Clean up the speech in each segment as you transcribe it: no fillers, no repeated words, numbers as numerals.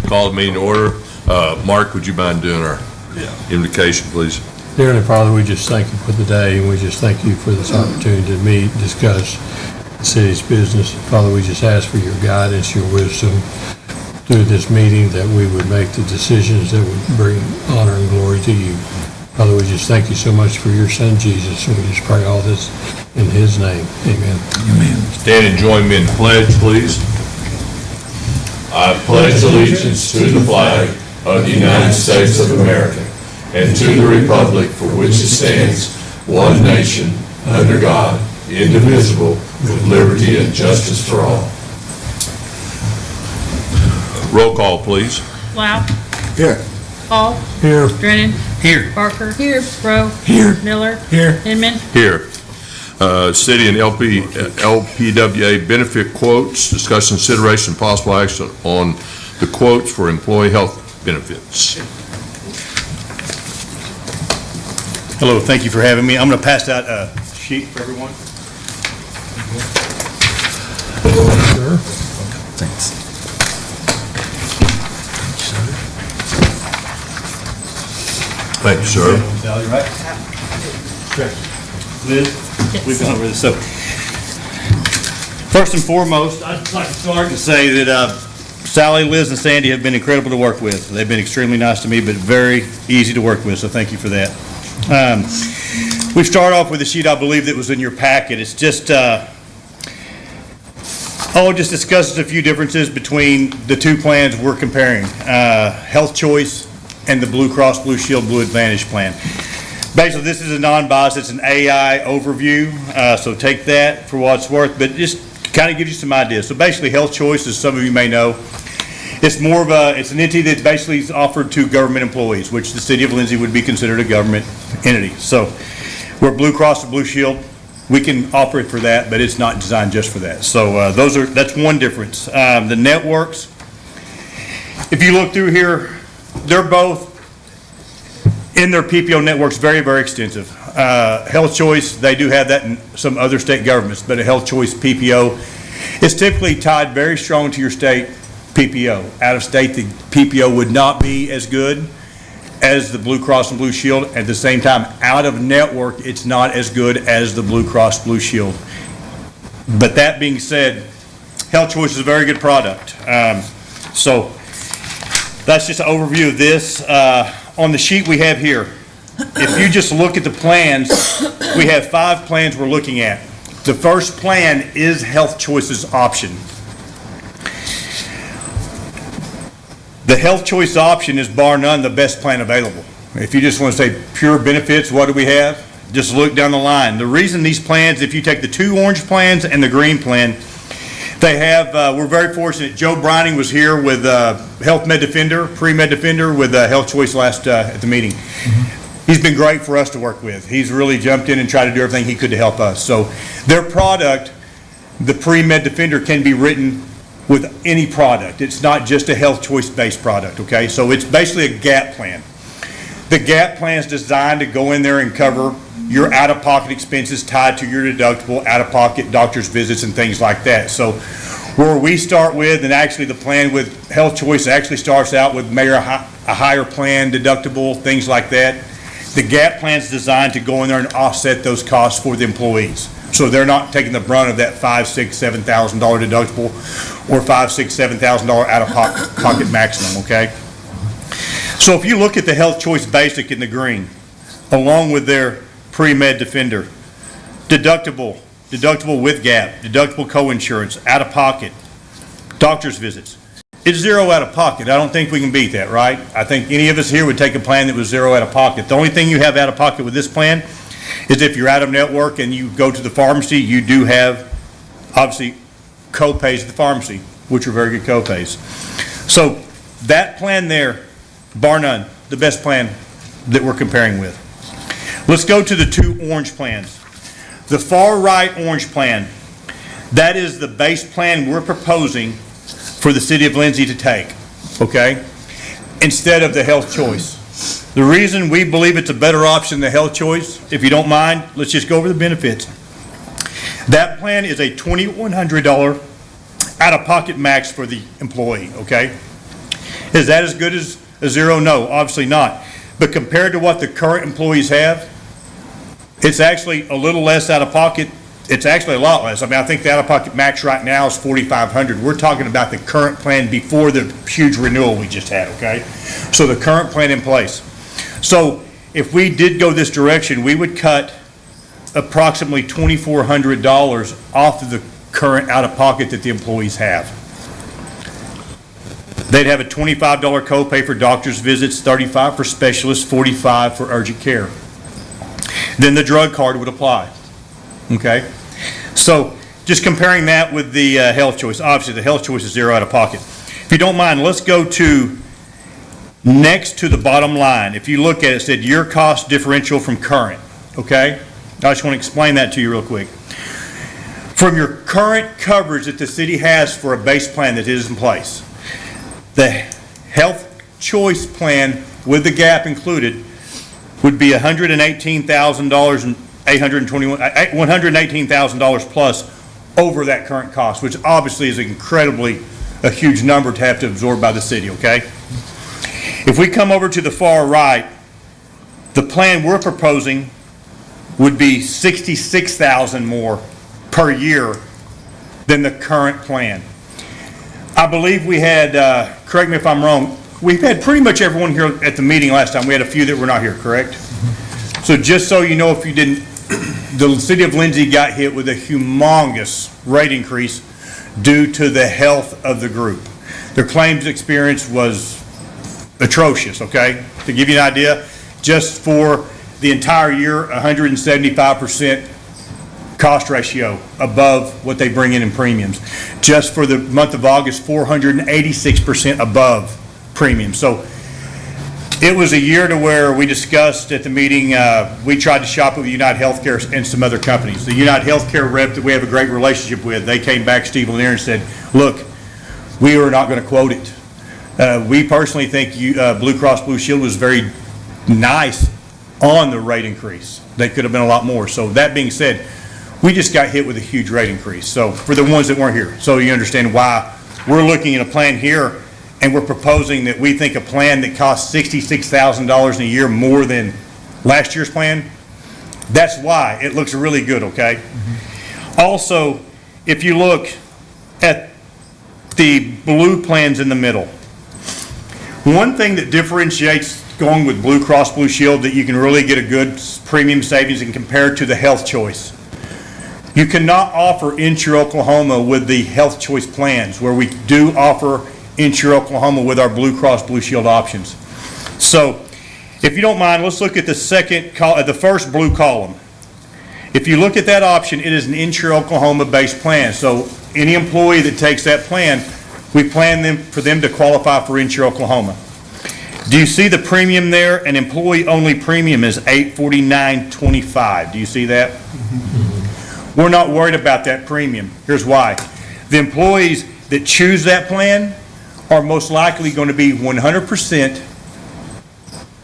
Call the meeting to order. Mark, would you mind doing our invocation, please? Dear Heavenly Father, we just thank you for the day, and we just thank you for this opportunity to meet, discuss the city's business. Father, we just ask for your guidance, your wisdom through this meeting, that we would make the decisions that would bring honor and glory to you. Father, we just thank you so much for your son, Jesus, and we just pray all this in his name. Amen. Amen. Stand and join me in the pledge, please. I pledge allegiance to the flag of the United States of America and to the republic for which it stands, one nation, under God, indivisible, with liberty and justice for all. Roll call, please. Lau. Here. Hall. Here. Drennan. Here. Barker. Here. Rowe. Here. Miller. Here. Inman. Here. City and LPWA benefit quotes, discuss consideration and possible action on the quotes for employee health benefits. Hello, thank you for having me. I'm going to pass out a sheet for everyone. Sure. Thanks. Thank you, sir. Sally, right? Sure. Liz, we've gone over this. So, first and foremost, I'd like to start and say that Sally, Liz, and Sandy have been incredible to work with. They've been extremely nice to me, but very easy to work with, so thank you for that. We start off with a sheet I believe that was in your packet. It's just, just discusses a few differences between the two plans we're comparing, Health Choice and the Blue Cross Blue Shield Blue Advantage plan. Basically, this is a non-biased, it's an AI overview, so take that for what it's worth, but just kind of gives you some ideas. So basically, Health Choice, as some of you may know, it's more of it's an entity that's basically offered to government employees, which the city of Lindsay would be considered a government entity. So we're Blue Cross and Blue Shield, we can offer it for that, but it's not designed just for that. So that's one difference. The networks, if you look through here, they're both in their PPO networks very, very extensive. Health Choice, they do have that in some other state governments, but a Health Choice PPO is typically tied very strong to your state PPO. Out of state, the PPO would not be as good as the Blue Cross and Blue Shield. At the same time, out of network, it's not as good as the Blue Cross Blue Shield. But that being said, Health Choice is a very good product. So that's just an overview of this. On the sheet we have here, if you just look at the plans, we have 5 plans we're looking at. The first plan is Health Choice's option. The Health Choice option is bar none the best plan available. If you just want to say pure benefits, what do we have? Just look down the line. The reason these plans, if you take the 2 orange plans and the green plan, they have, we're very fortunate. Joe Brining was here with Health Med Defender, Pre-Med Defender with Health Choice last at the meeting. He's been great for us to work with. He's really jumped in and tried to do everything he could to help us. So their product, the Pre-Med Defender, can be written with any product. It's not just a Health Choice based product, okay? So it's basically a GAP plan. The GAP plan is designed to go in there and cover your out-of-pocket expenses tied to your deductible, out-of-pocket doctor's visits and things like that. So where we start with, and actually the plan with Health Choice actually starts out with maybe a higher plan deductible, things like that. The GAP plan is designed to go in there and offset those costs for the employees. So they're not taking the brunt of that $5,000, $6,000, $7,000 deductible or $5,000, $6,000, $7,000 out-of-pocket maximum, okay? So if you look at the Health Choice Basic in the green, along with their Pre-Med Defender, deductible with GAP, deductible co-insurance, out-of-pocket, doctor's visits, it's zero out-of-pocket. I don't think we can beat that, right? I think any of us here would take a plan that was zero out-of-pocket. The only thing you have out-of-pocket with this plan is if you're out of network and you go to the pharmacy, you do have, obviously, co-pays at the pharmacy, which are very good co-pays. So that plan there, bar none, the best plan that we're comparing with. Let's go to the 2 orange plans. The far right orange plan, that is the base plan we're proposing for the city of Lindsay to take, okay, instead of the Health Choice. The reason we believe it's a better option than Health Choice, if you don't mind, let's just go over the benefits. That plan is a $2,100 out-of-pocket max for the employee, okay? Is that as good as a zero? No, obviously not. But compared to what the current employees have, it's actually a little less out-of-pocket. It's actually a lot less. I mean, I think the out-of-pocket max right now is $4,500. We're talking about the current plan before the huge renewal we just had, okay? So the current plan in place. So if we did go this direction, we would cut approximately $2,400 off of the current out-of-pocket that the employees have. They'd have a $25 copay for doctor's visits, $35 for specialists, $45 for urgent care. Then the drug card would apply, okay? So just comparing that with the health choice, obviously the health choice is zero out of pocket. If you don't mind, let's go to next to the bottom line. If you look at it, it said your cost differential from current, okay? I just want to explain that to you real quick. From your current coverage that the city has for a base plan that is in place, the health choice plan with the gap included would be $118,000 and $118,000 plus over that current cost, which obviously is incredibly a huge number to have to absorb by the city, okay? If we come over to the far right, the plan we're proposing would be $66,000 more per year than the current plan. I believe we had, correct me if I'm wrong, we've had pretty much everyone here at the meeting last time. We had a few that were not here, correct? So just so you know, if you didn't, the city of Lindsay got hit with a humongous rate increase due to the health of the group. Their claims experience was atrocious, okay? To give you an idea, just for the entire year, 175% cost ratio above what they bring in premiums. Just for the month of August, 486% above premium. So it was a year to where we discussed at the meeting, we tried to shop with United Healthcare and some other companies. The United Healthcare rep that we have a great relationship with, they came back, Steve Lanier, and said, look, we are not going to quote it. We personally think Blue Cross Blue Shield was very nice on the rate increase. They could have been a lot more. So that being said, we just got hit with a huge rate increase. So for the ones that weren't here, so you understand why we're looking at a plan here and we're proposing that we think a plan that costs $66,000 in a year more than last year's plan, that's why it looks really good, okay? Mm-hmm. Also, if you look at the blue plans in the middle, one thing that differentiates going with Blue Cross Blue Shield that you can really get a good premium savings and compare to the health choice. You cannot offer Insure Oklahoma with the health choice plans where we do offer Insure Oklahoma with our Blue Cross Blue Shield options. So if you don't mind, let's look at the the first blue column. If you look at that option, it is an Insure Oklahoma based plan. So any employee that takes that plan, we plan for them to qualify for Insure Oklahoma. Do you see the premium there? An employee only premium is $849.25. Do you see that? Mm-hmm. We're not worried about that premium. Here's why. The employees that choose that plan are most likely going to be 100%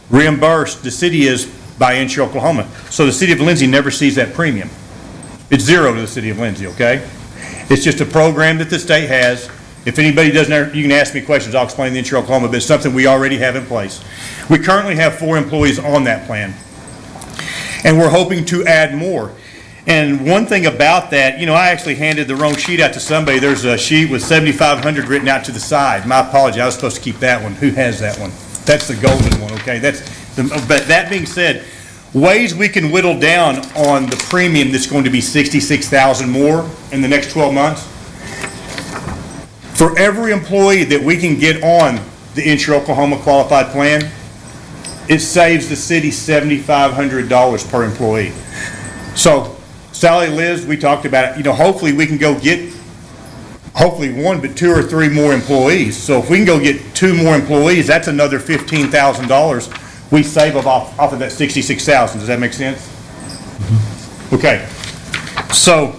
reimbursed, the city is, by Insure Oklahoma. So the city of Lindsay never sees that premium. It's zero to the city of Lindsay, okay? It's just a program that the state has. If anybody doesn't, you can ask me questions, I'll explain the Insure Oklahoma, but it's something we already have in place. We currently have 4 employees on that plan, and we're hoping to add more. And one thing about that, you know, I actually handed the wrong sheet out to somebody. There's a sheet with 7,500 written out to the side. My apology, I was supposed to keep that one. Who has that one? That's the golden one, okay? But that being said, ways we can whittle down on the premium that's going to be $66,000 more in the next 12 months. For every employee that we can get on the Insure Oklahoma qualified plan, it saves the city $7,500 per employee. So, Sally, Liz, we talked about it. You know, hopefully we can go get, hopefully 1, but 2 or 3 more employees. So if we can go get 2 more employees, that's another $15,000 we save off of that $66,000. Does that make sense? Mm-hmm. Okay. So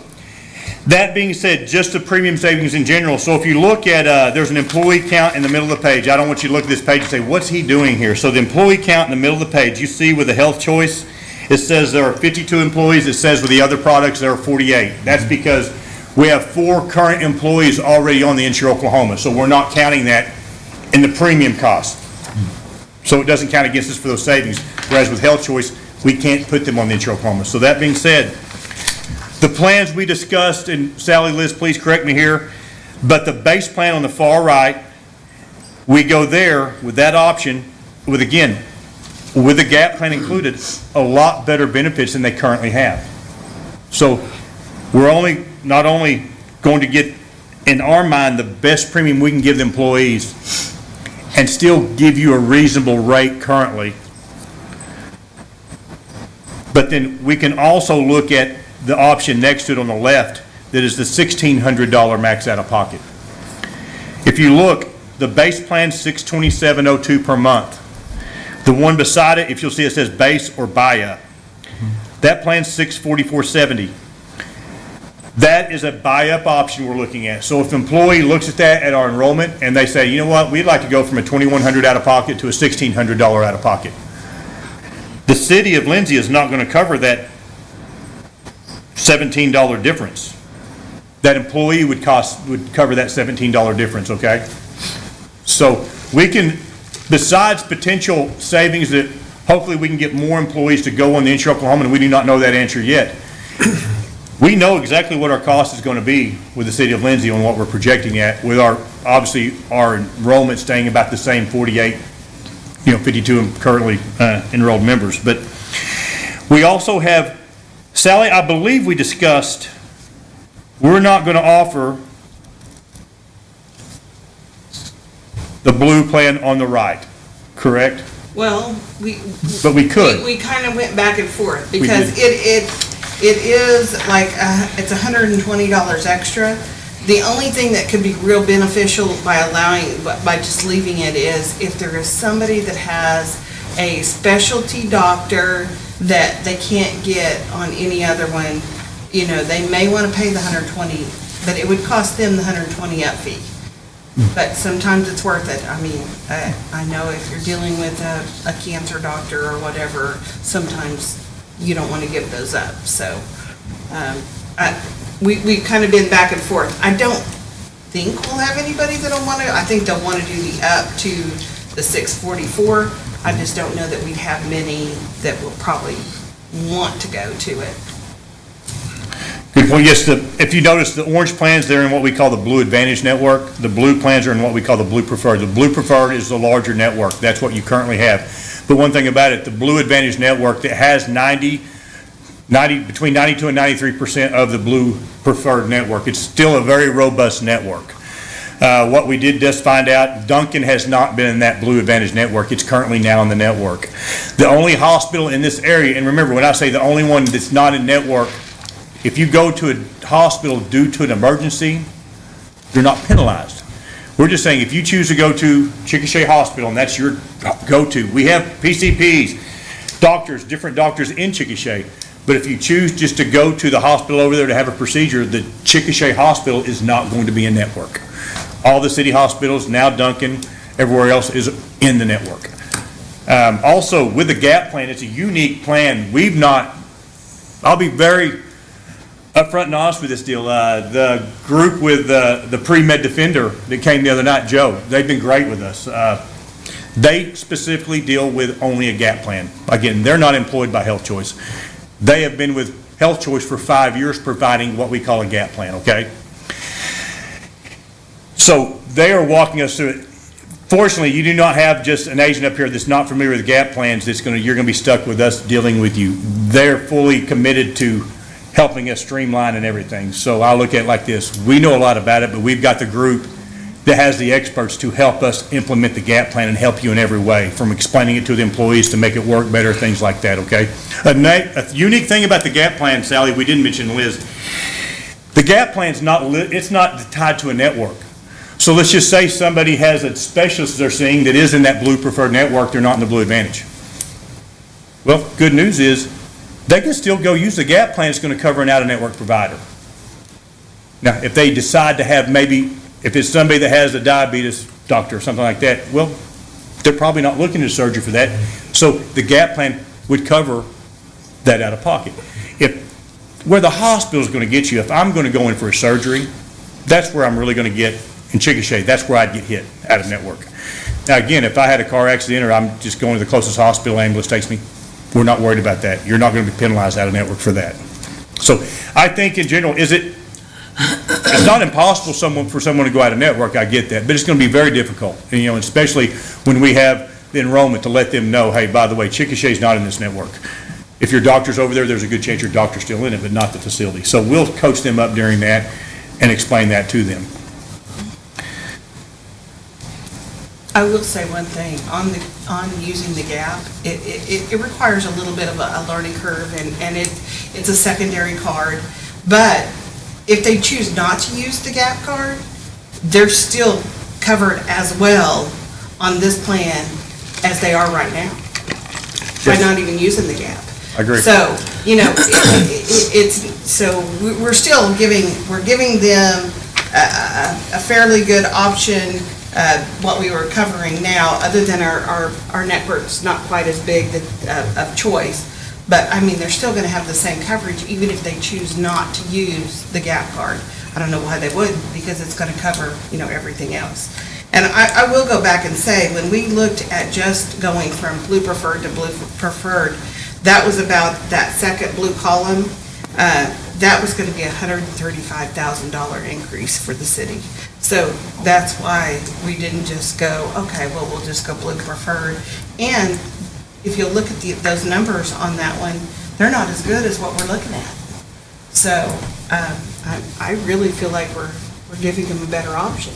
that being said, just the premium savings in general. So if you look at, there's an employee count in the middle of the page. I don't want you to look at this page and say, what's he doing here? So the employee count in the middle of the page, you see with the health choice, it says there are 52 employees. It says with the other products there are 48. That's because We have 4 current employees already on the Insure Oklahoma, so we're not counting that in the premium cost. So it doesn't count against us for those savings, whereas with Health Choice, we can't put them on the Insure Oklahoma. So that being said, the plans we discussed, and Sally, Liz, please correct me here, but the base plan on the far right, we go there with that option with, again, with the gap plan included, a lot better benefits than they currently have. So we're not only going to get, in our mind, the best premium we can give the employees and still give you a reasonable rate currently, but then we can also look at the option next to it on the left that is the $1,600 max out of pocket. If you look, the base plan $627.02 per month. The one beside it, if you'll see, it says base or buy-up. That plan's $644.70. That is a buy-up option we're looking at. So if an employee looks at that at our enrollment and they say, you know what, we'd like to go from a $2,100 out of pocket to a $1,600 out of pocket. The city of Lindsay is not going to cover that $17 difference. That employee would cover that $17 difference, okay? So we can, besides potential savings that hopefully we can get more employees to go on the Insure Oklahoma, and we do not know that answer yet. We know exactly what our cost is going to be with the city of Lindsay on what we're projecting at, with our, obviously, our enrollment staying about the same 48, 52 currently enrolled members. But we also have, Sally, I believe we discussed, we're not going to offer the blue plan on the right, correct? Well, But we could. we kind of went back and forth because it is like, it's $120 extra. The only thing that could be real beneficial by just leaving it is if there is somebody that has a specialty doctor that they can't get on any other one, they may want to pay the $120, but it would cost them the $120 up fee. But sometimes it's worth it. I mean, I know if you're dealing with a cancer doctor or whatever, sometimes you don't want to give those up. So we've kind of been back and forth. I don't think we'll have anybody that'll want to. I think they'll want to do the up to the $644. I just don't know that we have many that will probably want to go to it. Good point. Yes, if you notice, the orange plans, they're in what we call the Blue Advantage network. The blue plans are in what we call the Blue Preferred. The Blue Preferred is the larger network. That's what you currently have. But one thing about it, the Blue Advantage network that has between 92 and 93% of the Blue Preferred network, it's still a very robust network. What we did just find out, Duncan has not been in that Blue Advantage network. It's currently now in the network. The only hospital in this area, and remember when I say the only one that's not in network, if you go to a hospital due to an emergency, you're not penalized. We're just saying if you choose to go to Chickasha Hospital and that's your go-to, we have PCPs, doctors, different doctors in Chickasha, but if you choose just to go to the hospital over there to have a procedure, the Chickasha Hospital is not going to be in network. All the city hospitals, now Duncan, everywhere else is in the network. Also, with the GAP plan, it's a unique plan. I'll be very upfront and honest with this deal. The group with the pre-med defender that came the other night, Joe, they've been great with us. They specifically deal with only a GAP plan. Again, they're not employed by Health Choice. They have been with Health Choice for 5 years providing what we call a GAP plan, okay? So they are walking us through it. Fortunately, you do not have just an agent up here that's not familiar with GAP plans you're going to be stuck with us dealing with you. They're fully committed to helping us streamline and everything. So I look at it like this. We know a lot about it, but we've got the group that has the experts to help us implement the GAP plan and help you in every way, from explaining it to the employees to make it work better, things like that, okay? A unique thing about the GAP plan, Sally, we didn't mention, Liz, the GAP plan's it's not tied to a network. So let's just say somebody has a specialist they're seeing that is in that Blue Preferred network, they're not in the Blue Advantage. Well, good news is, they can still go use the GAP plan. It's going to cover an out-of-network provider. Now, if they decide to have if it's somebody that has a diabetes doctor or something like that, well, they're probably not looking at surgery for that. So the GAP plan would cover that out of pocket. where the hospital's gonna get you, if I'm gonna go in for a surgery, that's where I'm really gonna get, in Chickasha, that's where I'd get hit out of network. Now, again, if I had a car accident or I'm just going to the closest hospital, ambulance takes me, we're not worried about that. You're not gonna be penalized out of network for that. So I think in general, it's not impossible for someone to go out of network, I get that, but it's gonna be very difficult. And, you know, especially when we have the enrollment to let them know, hey, by the way, Chickasha's not in this network. If your doctor's over there, there's a good chance your doctor's still in it, but not the facility. So we'll coach them up during that and explain that to them. I will say one thing, on using the gap, it requires a little bit of a learning curve, and it's a secondary card. But if they choose not to use the gap card, they're still covered as well on this plan as they are right now, by not even using the gap. I agree. So, you know, we're still giving them a fairly good option, what we were covering now, other than our network's not quite as big of choice. But, I mean, they're still gonna have the same coverage, even if they choose not to use the gap card. I don't know why they wouldn't, because it's gonna cover, you know, everything else. And I will go back and say, when we looked at just going from blue preferred to blue preferred, that was about that second blue column, that was gonna be a $135,000 increase for the city. So that's why we didn't just go, okay, well, we'll just go blue preferred. And if you look at those numbers on that one, they're not as good as what we're looking at. So I really feel like we're giving them a better option.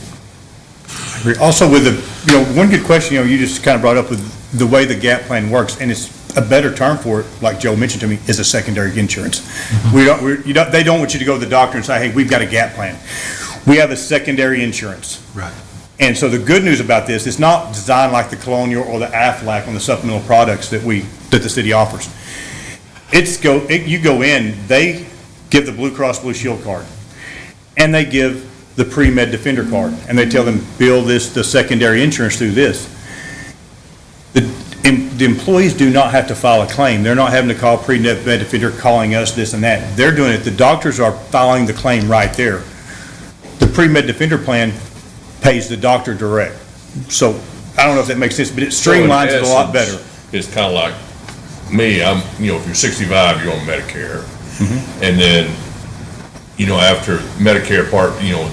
Also with the, you know, one good question, you know, you just kind of brought up with the way the gap plan works, and it's a better term for it, like Joe mentioned to me, is a secondary insurance. They don't want you to go to the doctor and say, hey, we've got a gap plan. We have a secondary insurance. Right. And so the good news about this, it's not designed like the Colonial or the Aflac on the supplemental products that the city offers. You go in, they give the Blue Cross Blue Shield card, and they give the pre-med defender card, and they tell them, bill the secondary insurance through this. The employees do not have to file a claim. They're not having to call pre-med defender, calling us this and that. They're doing it. The doctors are filing the claim right there. The pre-med defender plan pays the doctor direct. So I don't know if that makes sense, but it streamlines it a lot better. It's kind of like me, you know, if you're 65, you're on Medicare. And then, you know, after Medicare part, you know,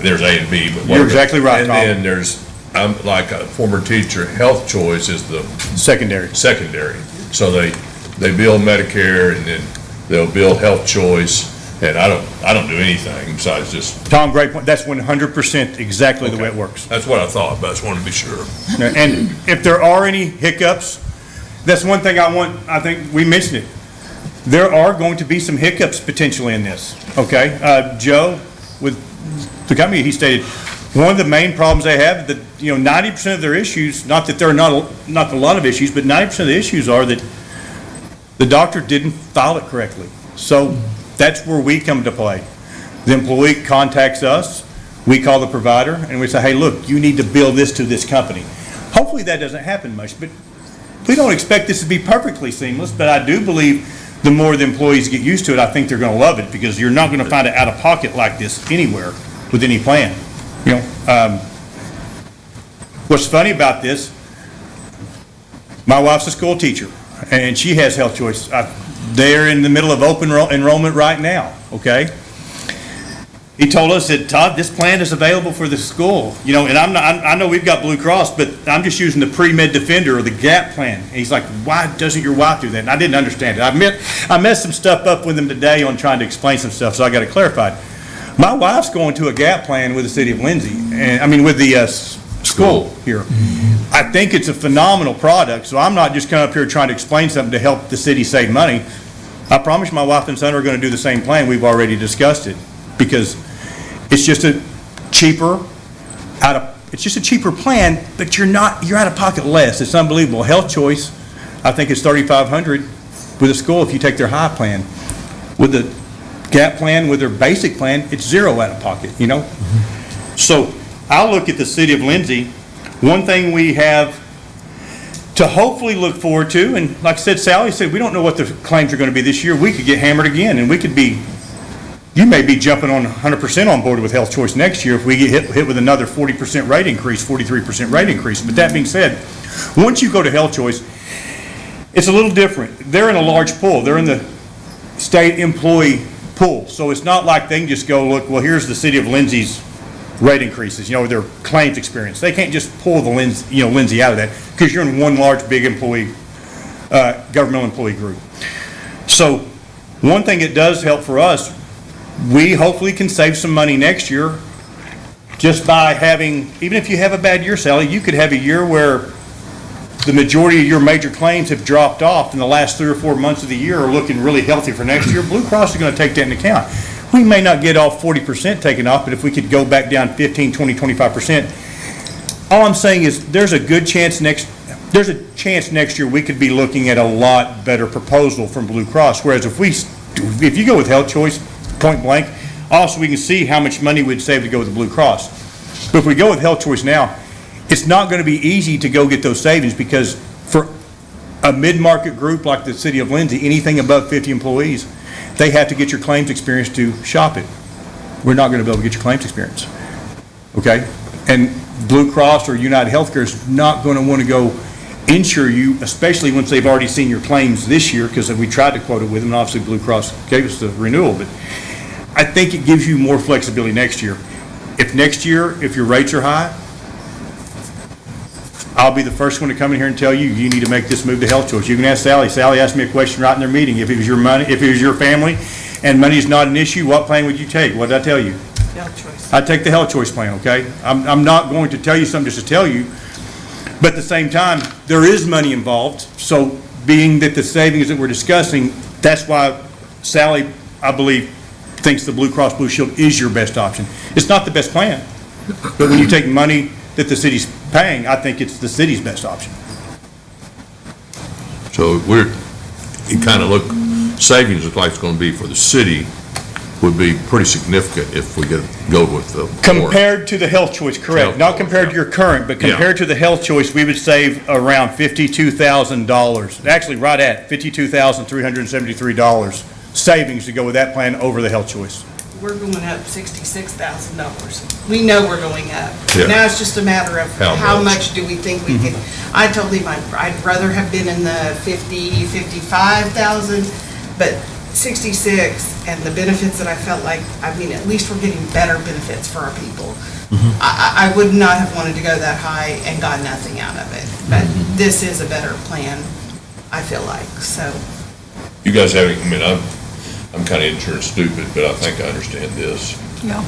there's A and B, but You're exactly right, And Tom. then there's, I'm like a former teacher, health choice is the Secondary. So they bill Medicare, and then they'll bill health choice, and I don't do anything besides just. Tom, great point. That's 100% exactly the way it works. That's what I thought, but I just wanted to be sure. And if there are any hiccups, that's one thing I think we mentioned it. There are going to be some hiccups potentially in this, okay? Joe, with the company, he stated, one of the main problems they have, that, you know, 90% of their issues, not that there are not a lot of issues, but 90% of the issues are that the doctor didn't file it correctly. So that's where we come to play. The employee contacts us, we call the provider, and we say, hey, look, you need to bill this to this company. Hopefully that doesn't happen much, but we don't expect this to be perfectly seamless, but I do believe the more the employees get used to it, I think they're gonna love it, because you're not gonna find it out of pocket like this anywhere with any plan. You know, what's funny about this, my wife's a school teacher, and she has health choice. They're in the middle of open enrollment right now, okay? He told us that, Todd, this plan is available for the school, you know, and I know we've got Blue Cross, but I'm just using the pre-med defender or the GAP plan. And he's like, why doesn't your wife do that? And I didn't understand it. I messed some stuff up with him today on trying to explain some stuff, so I got it clarified. My wife's going to a GAP plan with the city of Lindsay, and with the school here. I think it's a phenomenal product, so I'm not just coming up here trying to explain something to help the city save money. I promise my wife and son are going to do the same plan. We've already discussed it, because it's just a cheaper plan, but you're out of pocket less. It's unbelievable. Health choice, I think it's $3,500 with a school if you take their high plan. With the GAP plan, with their basic plan, it's zero out of pocket, you know? So I look at the city of Lindsay. One thing we have to hopefully look forward to, and like I said, Sally said, we don't know what the claims are going to be this year. We could get hammered again, and we could be, you may be jumping on 100% on board with Health Choice next year if we get hit with another 40% rate increase, 43% rate increase. But that being said, once you go to Health Choice, it's a little different. They're in a large pool. They're in the state employee pool. So it's not like they can just go, look, well, here's the city of Lindsay's rate increases, their claims experience. They can't just pull the Lindsay out of that because you're in one large, big employee, governmental employee group. So one thing it does help for us, we hopefully can save some money next year just by having, even if you have a bad year, Sally, you could have a year where the majority of your major claims have dropped off, and the last 3 or 4 months of the year are looking really healthy for next year. Blue Cross is going to take that into account. We may not get all 40% taken off, but if we could go back down 15, 20, 25%, all I'm saying is there's a chance next year we could be looking at a lot better proposal from Blue Cross. Whereas if you go with Health Choice, point blank, also we can see how much money we'd save to go with the Blue Cross. But if we go with Health Choice now, it's not going to be easy to go get those savings because for a mid-market group like the city of Lindsay, anything above 50 employees, they have to get your claims experience to shop it. We're not going to be able to get your claims experience. Okay? And Blue Cross or United Healthcare is not going to want to go insure you, especially once they've already seen your claims this year, because we tried to quote it with them, and obviously Blue Cross gave us the renewal. But I think it gives you more flexibility next year. If next year, if your rates are high, I'll be the first one to come in here and tell you, you need to make this move to Health Choice. You can ask Sally. Sally asked me a question right in their meeting. If it was your money, if it was your family, and money is not an issue, what plan would you take? What did I tell you? Health Choice. I'd take the Health Choice plan, okay? I'm not going to tell you something just to tell you, but at the same time, there is money involved. So being that the savings that we're discussing, that's why Sally, I believe, thinks the Blue Cross Blue Shield is your best option. It's not the best plan, but when you take money that the city's paying, I think it's the city's best option. So it kind of savings looks like it's going to be for the city would be pretty significant if we go with the. Compared to the Health Choice, correct. Not compared to your current, but compared to the Health Choice, we would save around $52,000. Actually, right at $52,373 savings to go with that plan over the Health Choice. We're going up $66,000. We know we're going up. Yeah. Now it's just a matter of How how much? much do we think we can. I told him I'd rather have been in the 50, 55,000, but 66 and the benefits that I felt like, I mean, at least we're getting better benefits for our people. I would not have wanted to go that high and got nothing out of it, but this is a better plan, I feel like, so. You guys having, I mean, I'm kind of insurance stupid, but I think I understand this. Yeah.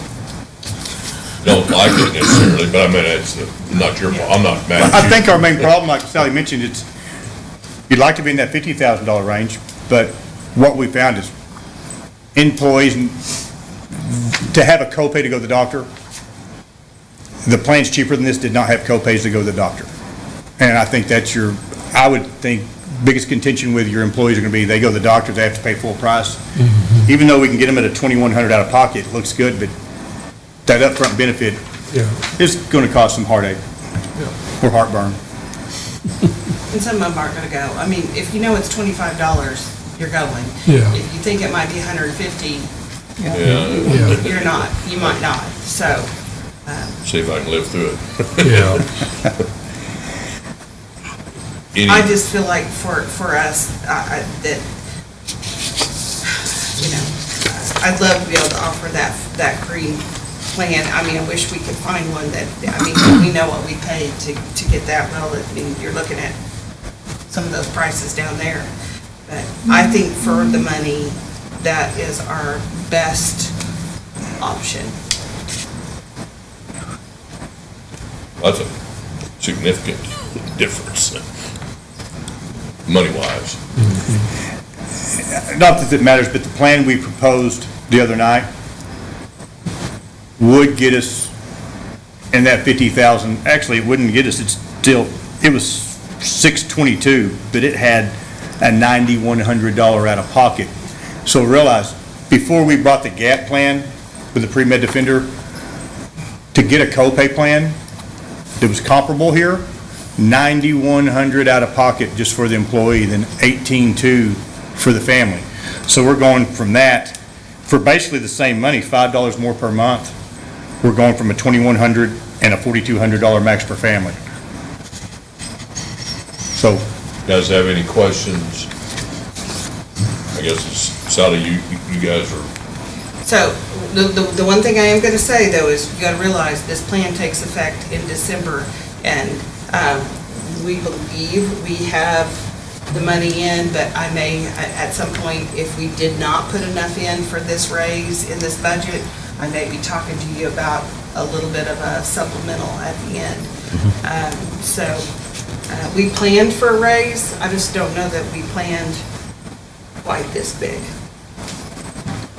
Don't like it necessarily, but I mean, it's not your fault. I'm not mad at you. I think our main problem, like Sally mentioned, you'd like to be in that $50,000 range, but what we found is employees, to have a copay to go to the doctor, the plans cheaper than this did not have copays to go to the doctor. And I think that's I would think, biggest contention with your employees are going to be they go to the doctor, they have to pay full price. Even though we can get them at a $2,100 out of pocket, it looks good, but that upfront benefit is going to cause some heartache or heartburn. And some of them aren't gonna go. I mean, if you know it's $25, you're going. Yeah. If you think it might be $150, Yeah, you're not, you might not, so. see if I can live through it. Yeah. I just feel like for us, that, I'd love to be able to offer that green plan. I mean, I wish we could find one that, I mean, we know what we paid to get that. Well, I mean, you're looking at some of those prices down there. But I think for the money, that is our best option. That's a significant difference, money-wise. Not that it matters, but the plan we proposed the other night would get us in that 50,000. Actually, it wouldn't get us, it was 622, but it had a $9,100 out of pocket. So realize, before we brought the GAP plan with the pre-med defender, to get a copay plan that was comparable here, $9,100 out of pocket just for the employee, then $18,200 for the family. So we're going from that, for basically the same money, $5 more per month, we're going from a $2,100 and a $4,200 max per family. So, Guys have any questions? I guess it's Sally, you guys are, So, the one thing I am gonna say, though, is you gotta realize this plan takes effect in December, and we believe we have the money in, but I may, at some point, if we did not put enough in for this raise in this budget, I may be talking to you about a little bit of a supplemental at the end. We planned for a raise, I just don't know that we planned quite this big.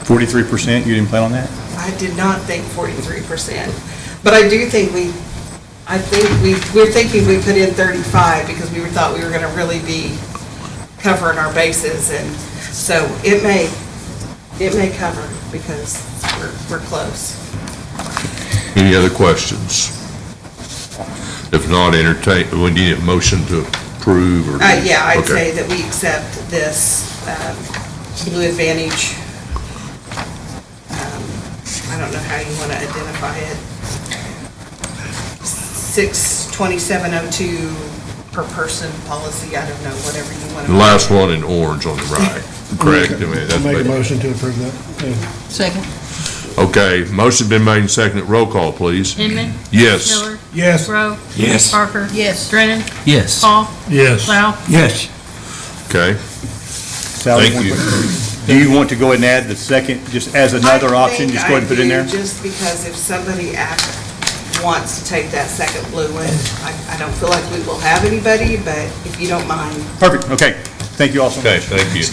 43%, you didn't plan on that? I did not think 43%, but I do think we're thinking we put in 35 because we thought we were gonna really be covering our bases, and so it may cover because we're close. any other questions? If not, we need a motion to approve or? Yeah, I'd Okay. say that we accept this Blue Advantage. I don't know how you want to identify it. 62702 per person policy, I don't know, whatever you want to. The last one in orange on the right, correct? I mean, that's I'll make a big. motion to approve that. Second. Okay, motion been made and seconded. Roll call, please. Inman. Yes. Miller. Yes. Rowe. Yes. Parker. Yes. Drennan. Yes. Paul. Yes. Lau. Yes. Okay, Sally, thank you. Do you want to go ahead and add the second, just as another option, just go ahead and put it in there? I think I do, just because if somebody wants to take that second blue one, I don't feel like we will have anybody, but if you don't mind. Perfect, okay. Thank you all so Okay, much. thank you.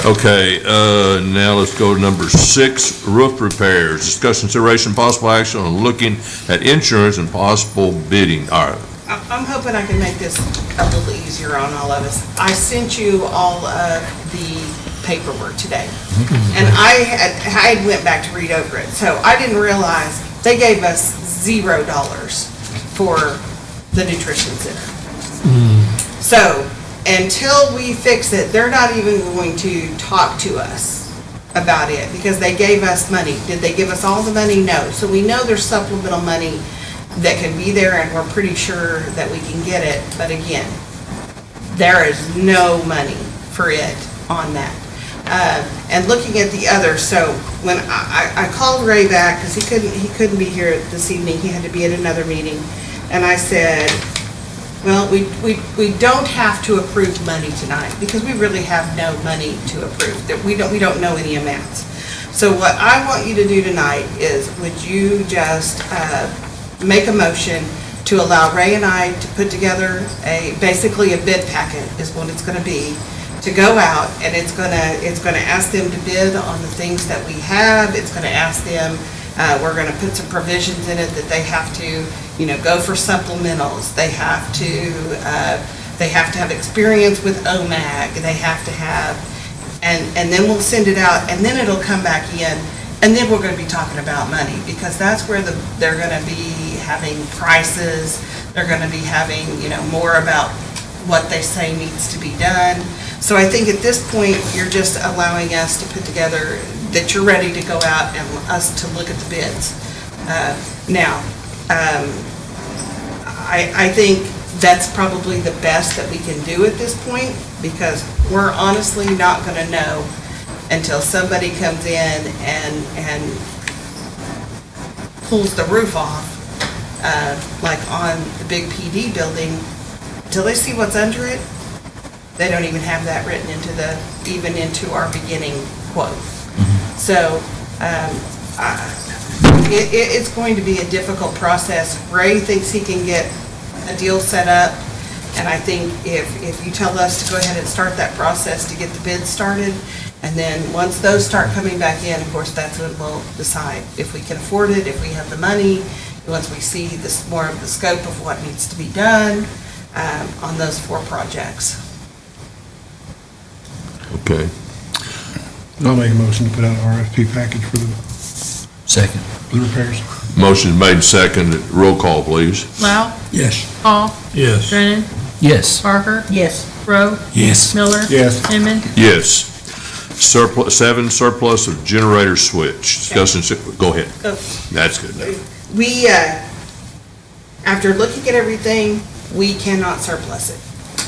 Okay, now let's go to number 6, roof repairs. Discuss consideration, possible action on looking at insurance and possible bidding. All right, I'm hoping I can make this a little easier on all of us. I sent you all of the paperwork today, and I went back to read over it, so I didn't realize they gave us $0 for the nutrition center. So, until we fix it, they're not even going to talk to us about it, because they gave us money. Did they give us all the money? No. So we know there's supplemental money that can be there, and we're pretty sure that we can get it, but again, there is no money for it on that. And looking at the other, so when I called Ray back, because he couldn't be here this evening, he had to be at another meeting, and I said, well, we don't have to approve money tonight, because we really have no money to approve, that we don't know any amounts. So what I want you to do tonight is, would you just make a motion to allow Ray and I to put together basically a bid packet is what it's gonna be, to go out, and it's gonna ask them to bid on the things that we have. It's gonna ask them, we're gonna put some provisions in it that they have to, go for supplementals. They have to have experience with OMAG. They have to have, and then we'll send it out, and then it'll come back in, and then we're gonna be talking about money, because that's where they're gonna be having prices. They're gonna be having, more about what they say needs to be done. So I think at this point, you're just allowing us to put together, that you're ready to go out and us to look at the bids. I think that's probably the best that we can do at this point, because we're honestly not gonna know until somebody comes in and pulls the roof off, like on the big PD building. Till they see what's under it, they don't even have that written into our beginning quote. So, it's going to be a difficult process. Ray thinks he can get a deal set up, and I think if you tell us to go ahead and start that process to get the bids started, and then once those start coming back in, of course, that's when we'll decide if we can afford it, if we have the money, once we see this more of the scope of what needs to be done on those 4 projects. okay. I'll make a motion to put out an RFP package for the Second. repairs. Motion made second. Roll call, please. Lau, Yes. Hall, Yes. Brennan, Yes. Parker, Yes. Rowe, Yes. Miller. Yes. Inman. Yes. Surplus of generator switch. Discussion, go ahead. Oh. That's good. We, after looking at everything, we cannot surplus it.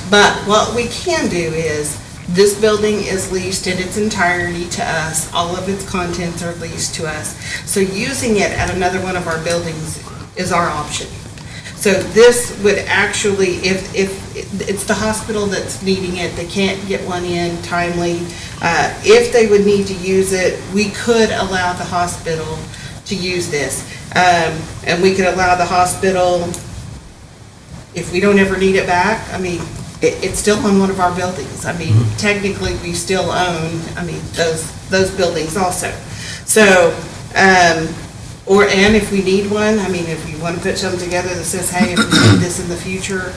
But what we can do is, this building is leased in its entirety to us. All of its contents are leased to us. So using it at another one of our buildings is our option. So this would actually, if it's the hospital that's needing it, they can't get one in timely. If they would need to use it, we could allow the hospital to use this. And we could allow the hospital, if we don't ever need it back, I mean, it's still on one of our buildings. I mean, technically, we still own, those buildings also. So, and if we need one, I mean, if we want to put something together that says, hey, if we need this in the future,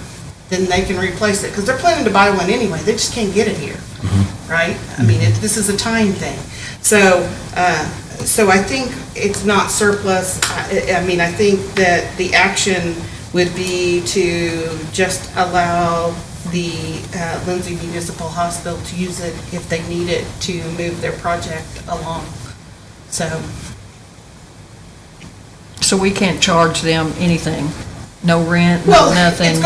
then they can replace it, because they're planning to buy one anyway, they just can't get it here, right? I mean, this is a time thing. So, so I think it's not surplus. I mean, I think that the action would be to just allow the Lindsay Municipal Hospital to use it if they need it to move their project along. So we can't charge them anything? No rent, no Well, nothing? it's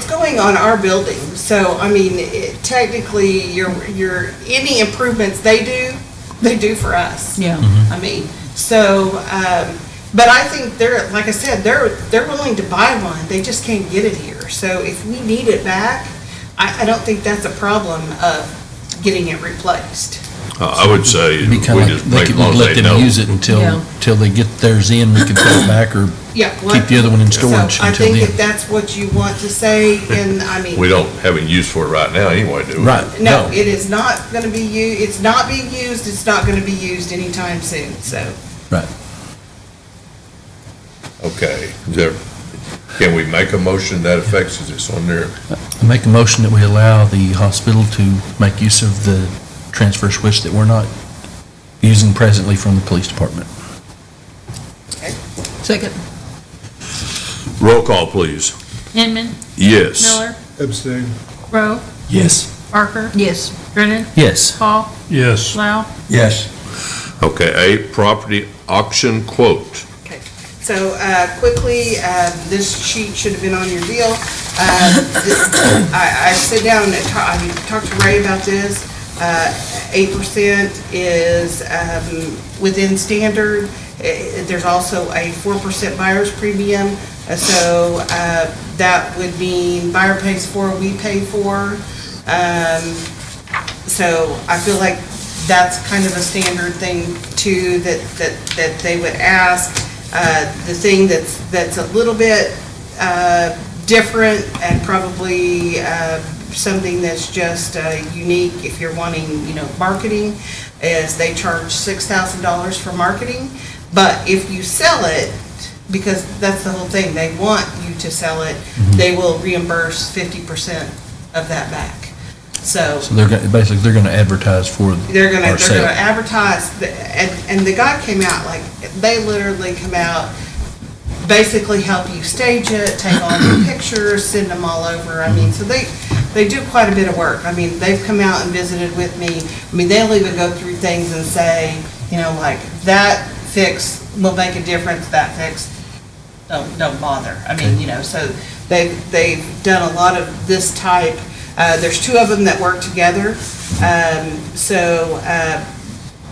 going on our building, so, I mean, technically, any improvements they do for us. Yeah. I mean, so, but I think they're, like I said, they're willing to buy one, they just can't get it here. So if we need it back, I don't think that's a problem of getting it replaced. I would say, It'd we be kind of just like, make they as long could as let they them know. use it until they get theirs in, we can put it back or Yeah. keep the other one in storage So I until think then. if that's what you want to say, and I mean. We don't have any use for it right now anyway, do we? Right. No, it is not gonna be it's not being used, it's not gonna be used anytime soon, so. Right. Okay. Can we make a motion that affects, is this on there? I make a motion that we allow the hospital to make use of the transfer switch that we're not using presently from the police department. Second. Roll call, please. Inman, Yes. Miller, Abstain. Rowe, Yes. Parker, Yes. Brennan, Yes. Hall, Yes. Lau. Yes. Okay, A, property auction quote. Okay, so quickly, this sheet should have been on your deal. I sit down and I talked to Ray about this. 8% is within standard. There's also a 4% buyer's premium. So that would mean buyer pays for, we pay for. So I feel like that's kind of a standard thing too, that they would ask. The thing that's a little bit different and probably something that's just unique if you're wanting, marketing, is they charge $6,000 for marketing. But if you sell it, because that's the whole thing, they want you to sell it, they will reimburse 50% of that back. So So they're gonna advertise for they're gonna our sale. advertise, and the guy came out, like, they literally come out, basically help you stage it, take all the pictures, send them all over. I mean, so they do quite a bit of work. I mean, they've come out and visited with me. I mean, they'll even go through things and say, like, that fix will make a difference, that fix, don't bother. I mean, so they've done a lot of this type. There's two of them that work together. So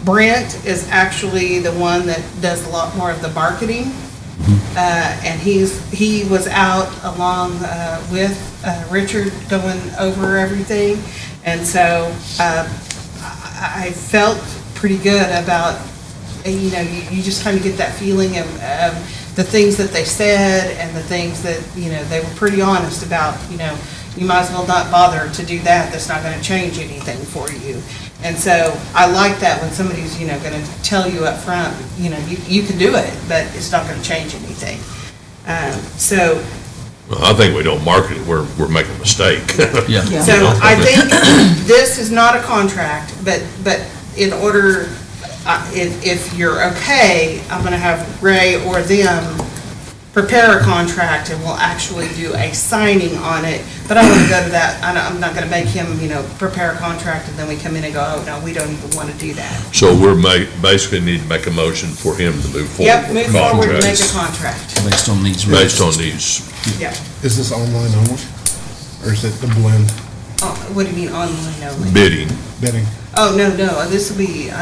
Brent is actually the one that does a lot more of the marketing. And he was out along with Richard going over everything. And so I felt pretty good about, you just kind of get that feeling of the things that they said and the things that, they were pretty honest about, you might as well not bother to do that. That's not going to change anything for you. And so I like that when somebody's, going to tell you up front, you can do it, but it's not going to change anything. So Well, I think we don't market it, we're making a mistake. Yeah. So I think this is not a contract, but in order, if you're okay, I'm gonna have Ray or them prepare a contract and we'll actually do a signing on it. But I want to go to that, I'm not gonna make him, prepare a contract and then we come in and go, oh, no, we don't even want to do that. So we're basically need to make a motion for him to move forward. Yep, move forward and make a Contracts. contract. Based on needs. Based on these. Yep. Is this online only? Or is it the blend What do you mean online only? Bidding. bidding? Oh, no, I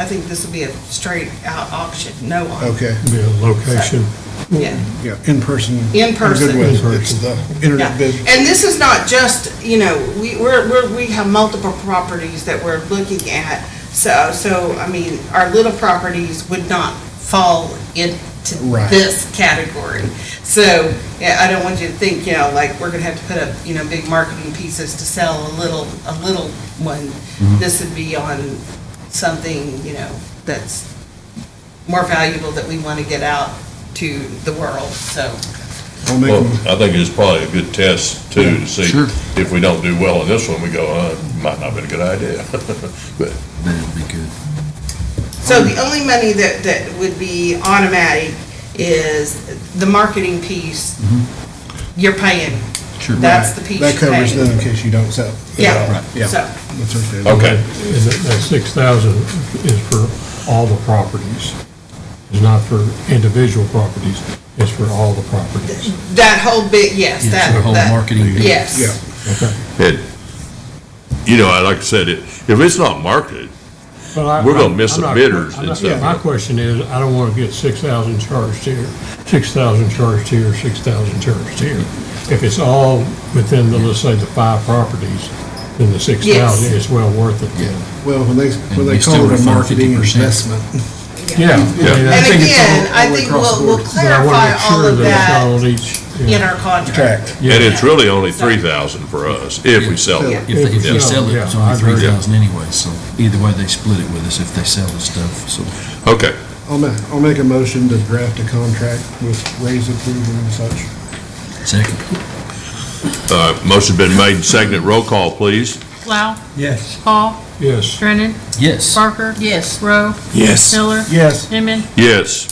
think this will be a straight out auction, no auction. Okay, Be a location. Yeah. yeah, in person. In I'm person. good with In it. It's person. the internet Yeah, bid. and this is not just, we have multiple properties that we're looking at. So, I mean, our little properties would not fall into Right. this category. So, yeah, I don't want you to think, like, we're gonna have to put up, big marketing pieces to sell a little one. This would be on something, that's more valuable that we want to get out to the world, so. I'll make Well, them, I think it's probably a good test too, to see Sure. if we don't do well in this one, we go, might not have been a good idea. But Then it'll be good. So the only money that would be automatic is the marketing piece. You're paying. Sure. That's the piece that you're covers paying. them in case you don't sell. Yeah, Yeah. so, That's okay. Okay, And that 6,000 is for all the properties. It's not for individual properties, it's for all the properties. that whole bit, yes, Yeah, that. for the whole that- marketing deal. Yes. Yeah. Okay. like I said, if it's not marketed, But We're gonna miss I'm some not- bidders I'm and not- stuff. Yeah, my question is, I don't want to get 6,000 charged here, 6,000 charged here, 6,000 charged here. If it's all within the, let's say, the 5 properties, then the 6,000 is well worth it. Yeah. Well, when they we still call it a refund marketing 50%. investment. Yeah. I mean, I And think it's all- again, I all think across the we'll board. but I want to clarify make all sure of that it's all that each. in our contract. Tracked. Yeah. and it's really only 3,000 for us, if we sell Yeah. it. If you sell it, Yeah, it's I only agree. 3,000 anyway, so either way, they split it with us if they sell the stuff, so. Okay, I'll make a motion to draft a contract with raise approval and such. Second. motion been made and seconded, roll call, please. Lau, Yes. Paul, Yes. Drennan, Yes. Parker. Yes. Rowe, Yes. Miller, Yes. Inman. Yes.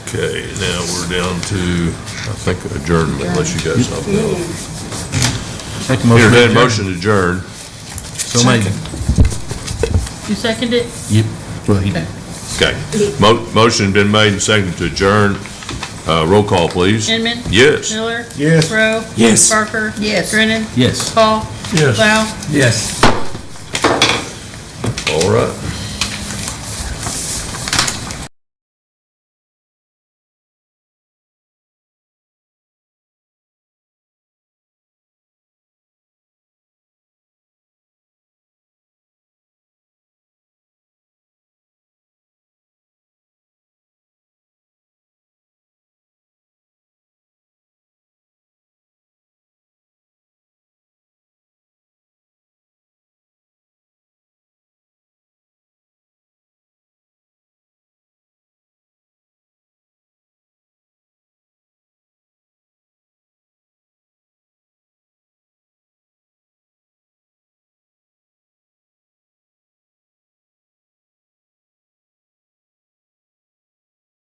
Okay, now we're down to, I think, adjournment, unless you guys have another. Make a motion. Entertained motion to adjourn. So made. You second it? Yep. Well, he did. Okay, motion been made and seconded to adjourn, roll call, please. Inman. Yes. Miller. Yes. Rowe. Yes. Parker. Yes. Drennan. Yes. Paul. Yes. Lau. Yes. All right.